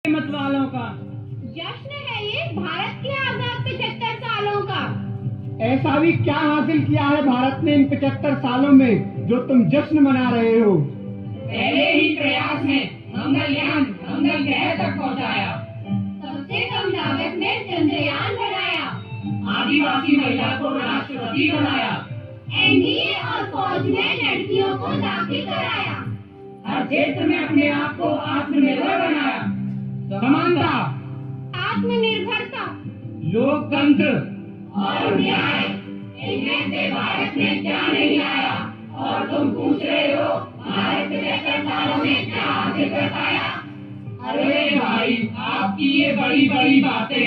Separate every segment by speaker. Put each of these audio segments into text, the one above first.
Speaker 1: मत वालों का
Speaker 2: जश्न है ये भारत के आजाद 75 सालों का।
Speaker 1: ऐसा भी क्या हासिल किया है भारत ने इन 75 सालों में जो तुम जश्न मना रहे हो?
Speaker 3: पहले ही प्रयास में मंगलयान मंगल ग्रह तक पहुंचाया,
Speaker 2: सबसे कम लागत में चंद्रयान बनाया,
Speaker 3: आदिवासी महिला को राष्ट्रपति बनाया,
Speaker 2: एनडीए और फौज में लड़कियों को दाखिल कराया,
Speaker 3: हर क्षेत्र में अपने आप को आत्मनिर्भर बनाया।
Speaker 1: समानता,
Speaker 2: आत्मनिर्भरता
Speaker 1: लोकतंत्र
Speaker 3: और न्याय, इनमें से भारत में क्या नहीं आया? और तुम पूछ रहे हो भारत 75 सालों में क्या हासिल कर पाया? अरे भाई, आपकी ये बड़ी बड़ी बातें।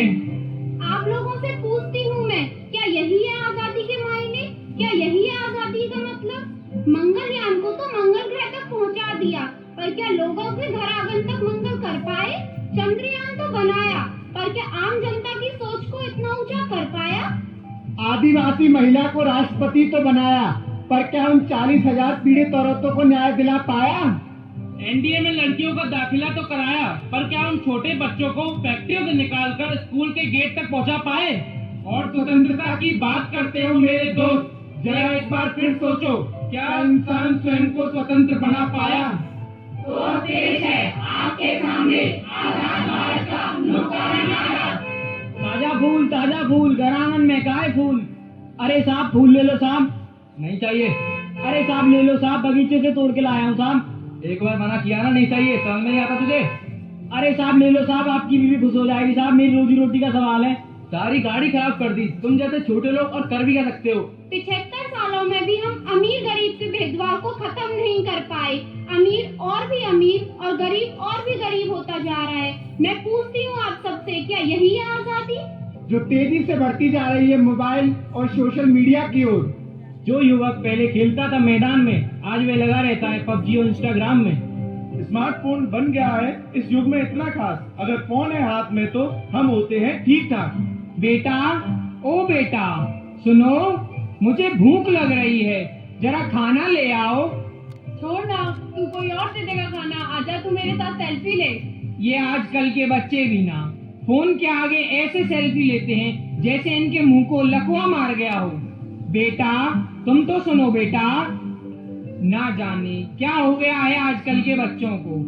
Speaker 2: आप लोगों से पूछती हूँ मैं, क्या यही है आजादी के मायने? क्या यही है आजादी का मतलब? मंगलयान को तो मंगल ग्रह तक पहुँचा दिया, पर क्या लोगों के घर आंगन तक मंगल कर पाए? चंद्रयान तो बनाया, पर क्या आम जनता की सोच को इतना ऊंचा कर पाया?
Speaker 1: आदिवासी महिला को राष्ट्रपति तो बनाया, पर क्या उन 40,000 पीड़ित औरतों को न्याय दिला पाया?
Speaker 4: एनडीए में लड़कियों का दाखिला तो कराया, पर क्या उन छोटे बच्चों को फैक्ट्रियों से निकालकर स्कूल के गेट तक पहुंचा पाए?
Speaker 1: और स्वतंत्रता की बात करते हो मेरे दोस्त, जरा एक बार फिर सोचो, क्या इंसान स्वयं को स्वतंत्र बना पाया?
Speaker 3: तो पेश है आपके सामने आजाद भारत का लोकतांत्रिक नारा।
Speaker 1: ताजा फूल घर आंगन में काहे फूल? अरे साहब फूल ले लो साहब।
Speaker 4: नहीं चाहिए।
Speaker 1: अरे साहब ले लो साहब, बगीचे से तोड़ के लाया हूँ साहब।
Speaker 4: एक बार मना किया ना, नहीं चाहिए, समझ में नहीं आता तुझे?
Speaker 1: अरे साहब ले लो साहब, आपकी बीवी खुश हो जाएगी साहब, मेरी रोजी रोटी का सवाल है।
Speaker 4: सारी गाड़ी खराब कर दी। तुम जैसे छोटे लोग और कर भी क्या सकते हो?
Speaker 2: 75 सालों में भी हम अमीर गरीब के भेदभाव को खत्म नहीं कर पाए। अमीर और गरीब और भी गरीब होता जा रहा है। मैं पूछती हूँ आप सबसे, क्या यही है आजादी?
Speaker 1: जो तेजी से बढ़ती जा रही है मोबाइल और सोशल मीडिया की ओर।
Speaker 4: जो युवक पहले खेलता था मैदान में, आज वे लगा रहता है पबजी और इंस्टाग्राम में।
Speaker 1: स्मार्टफोन बन गया है इस युग में इतना खास, अगर फोन है हाथ में तो हम होते हैं ठीक ठाक।
Speaker 4: बेटा, ओ बेटा, सुनो, मुझे भूख लग रही है, जरा खाना ले आओ।
Speaker 2: छोड़ ना, तू कोई और दे देगा खाना। आजा तू मेरे साथ सेल्फी ले।
Speaker 4: ये आजकल के बच्चे भी ना फोन के आगे ऐसे सेल्फी लेते हैं जैसे इनके मुंह को लकवा मार गया हो। बेटा, तुम तो सुनो बेटा, ना जाने क्या हो गया है आजकल के बच्चों को।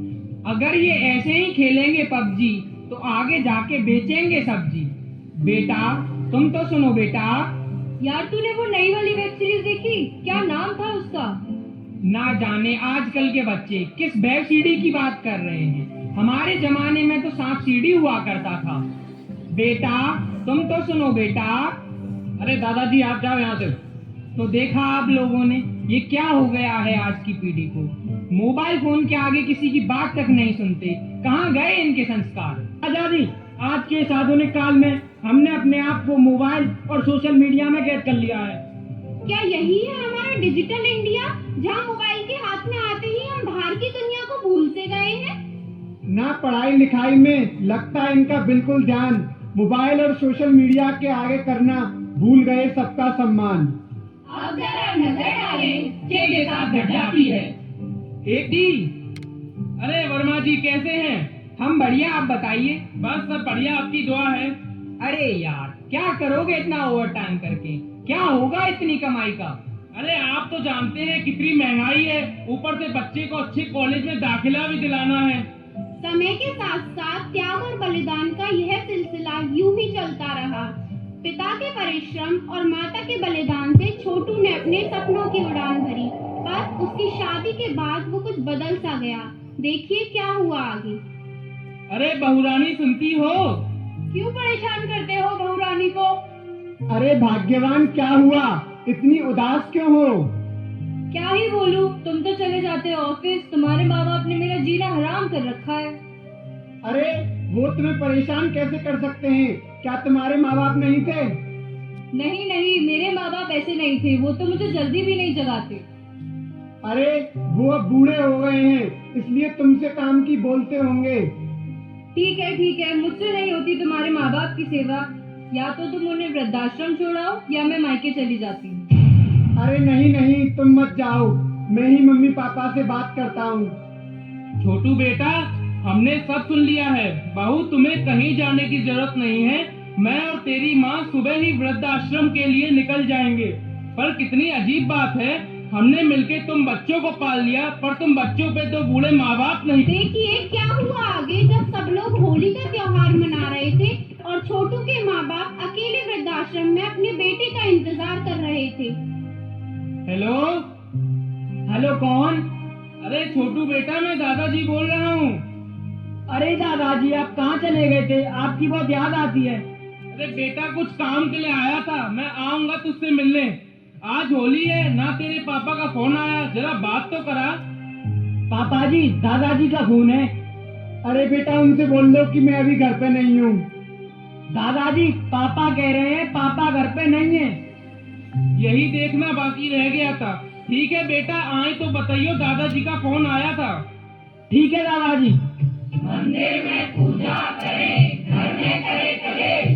Speaker 4: अगर ये ऐसे ही खेलेंगे पबजी तो आगे जाके बेचेंगे सब्जी। बेटा, तुम तो सुनो बेटा।
Speaker 2: यार तूने वो नई वाली वेब सीरीज देखी? क्या नाम था उसका?
Speaker 4: ना जाने आजकल के बच्चे किस वेब सीडी की बात कर रहे हैं। हमारे जमाने में तो सांप सीढ़ी हुआ करता था। बेटा, तुम तो सुनो बेटा।
Speaker 1: अरे दादाजी आप जाओ यहाँ से।
Speaker 4: तो देखा आप लोगों ने, ये क्या हो गया है आज की पीढ़ी को। मोबाइल फोन के आगे किसी की बात तक नहीं सुनते। कहाँ गए इनके संस्कार?
Speaker 1: आजादी, आज के इस आधुनिक काल में हमने अपने आप को मोबाइल और सोशल मीडिया में कैद कर लिया है।
Speaker 2: क्या यही है हमारा डिजिटल इंडिया, जहाँ मोबाइल के हाथ में आते ही हम बाहर की दुनिया को भूलते गए हैं?
Speaker 1: ना पढ़ाई लिखाई में लगता है इनका बिल्कुल ध्यान, मोबाइल और सोशल मीडिया के आगे करना भूल गए सबका सम्मान।
Speaker 3: अब जरा नजर डालें के साथ घटना की है।
Speaker 4: एक डी। अरे वर्मा जी कैसे हैं? हम बढ़िया, आप बताइए। बस सब बढ़िया, आपकी दुआ है। अरे यार, क्या करोगे इतना ओवर टाइम करके? क्या होगा इतनी कमाई का? अरे आप तो जानते हैं कितनी महंगाई है, ऊपर से बच्चे को अच्छे कॉलेज में दाखिला भी दिलाना है।
Speaker 2: समय के साथ साथ त्याग और बलिदान का यह सिलसिला यूं ही चलता रहा। पिता के परिश्रम और माता के बलिदान से छोटू ने अपने सपनों की उड़ान भरी, पर उसकी शादी के बाद वो कुछ बदल सा गया। देखिए क्या हुआ आगे।
Speaker 4: अरे बहुरानी सुनती हो?
Speaker 2: क्यों परेशान करते हो बहुरानी को?
Speaker 1: अरे भाग्यवान क्या हुआ, इतनी उदास क्यों हो?
Speaker 2: क्या ही बोलूं, तुम तो चले जाते हो ऑफिस, तुम्हारे माँ बाप ने मेरा जीना हराम कर रखा है।
Speaker 1: अरे वो तुम्हें परेशान कैसे कर सकते हैं? क्या तुम्हारे माँ बाप नहीं थे?
Speaker 2: नहीं, मेरे माँ बाप ऐसे नहीं थे, वो तो मुझे जल्दी भी नहीं जगाते।
Speaker 1: अरे वो अब बूढ़े हो गए हैं, इसलिए तुमसे काम की बोलते होंगे।
Speaker 2: ठीक है, मुझसे नहीं होती तुम्हारे माँ बाप की सेवा। या तो तुम उन्हें वृद्धाश्रम छोड़ाओ या मैं मायके चली जाती हूँ।
Speaker 1: अरे नहीं, तुम मत जाओ, मैं ही मम्मी पापा से बात करता हूँ।
Speaker 4: छोटू बेटा, हमने सब सुन लिया है। बहू, तुम्हें कहीं जाने की जरूरत नहीं है। मैं और तेरी माँ सुबह ही वृद्धाश्रम के लिए निकल जाएंगे। पर कितनी अजीब बात है, हमने मिलके तुम बच्चों को पाल लिया, पर तुम बच्चों पे तो बूढ़े माँ बाप नहीं।
Speaker 2: देखिए क्या हुआ आगे, जब सब लोग होली का त्योहार मना रहे थे और छोटू के माँ बाप अकेले वृद्धाश्रम में अपने बेटे का इंतजार कर रहे थे।
Speaker 4: हेलो
Speaker 5: हेलो, कौन?
Speaker 4: अरे छोटू बेटा, मैं दादाजी बोल रहा हूँ।
Speaker 5: अरे दादाजी, आप कहाँ चले गए थे? आपकी बहुत याद आती है।
Speaker 4: अरे बेटा, कुछ काम के लिए आया था, मैं आऊंगा तुझसे मिलने। आज होली है ना, तेरे पापा का फोन आया, जरा बात तो करा।
Speaker 5: पापा जी, दादाजी का फोन है।
Speaker 1: अरे बेटा, उनसे बोल दो कि मैं अभी घर पे नहीं हूँ।
Speaker 5: दादाजी, पापा कह रहे हैं पापा घर पे नहीं है।
Speaker 4: यही देखना बाकी रह गया था। ठीक है बेटा, आए तो बताइयो, दादाजी का फोन आया था।
Speaker 5: ठीक है दादाजी।
Speaker 3: मंदिर में पूजा करें, घर में करे कलेश,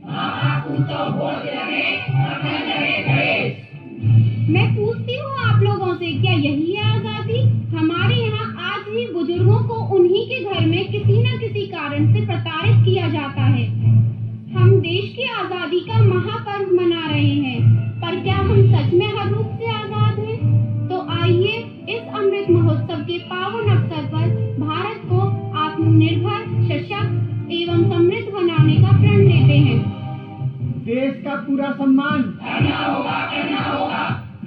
Speaker 3: माँ बापू तो बोझ लगे और न लगे कलेश।
Speaker 2: मैं पूछती हूँ आप लोगों से, क्या यही है आजादी? हमारे यहाँ आज भी बुजुर्गों को उन्हीं के घर में किसी न किसी कारण से प्रताड़ित किया जाता है। हम देश की आजादी का महापर्व मना रहे हैं, पर क्या हम सच में हर रूप से आजाद हैं? तो आइए इस अमृत महोत्सव के पावन अवसर पर भारत को आत्मनिर्भर, सशक्त एवं समृद्ध बनाने का प्रण लेते हैं।
Speaker 1: देश का पूरा सम्मान,
Speaker 3: करना होगा, करना होगा,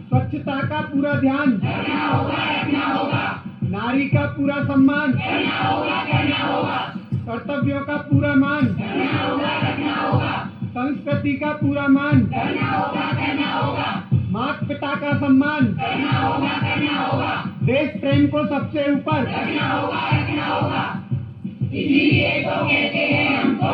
Speaker 1: स्वच्छता का पूरा ध्यान,
Speaker 3: करना होगा, रखना होगा,
Speaker 1: नारी का पूरा सम्मान,
Speaker 3: करना होगा, करना होगा,
Speaker 1: कर्तव्यों का पूरा मान,
Speaker 3: करना होगा, रखना होगा,
Speaker 1: संस्कृति का पूरा मान,
Speaker 3: करना होगा, करना होगा,
Speaker 1: माता पिता का सम्मान,
Speaker 3: करना होगा, करना होगा,
Speaker 1: देश प्रेम को सबसे ऊपर।
Speaker 3: रखना होगा, रखना होगा। इसीलिए तो कहते हैं हमको